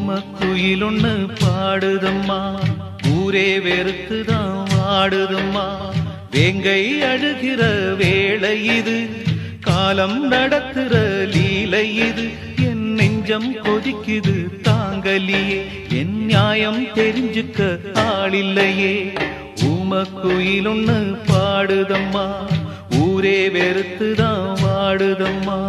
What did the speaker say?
ஊமக்குயிலொன்னு பாடுதம்மா, ஊரே வெறுத்துதான் வாடுதம்மா. வேங்கை அழுகிற வேளை இது, காலம் நடத்துற லீலை இது. என் நெஞ்சம் கொதிக்குது தாங்கலியே, என் நியாயம் தெரிஞ்சுக்க ஆளில்லையே. ஊமக்குயிலொன்னு பாடுதம்மா, ஊரே வெறுத்துதான் வாடுதம்மா.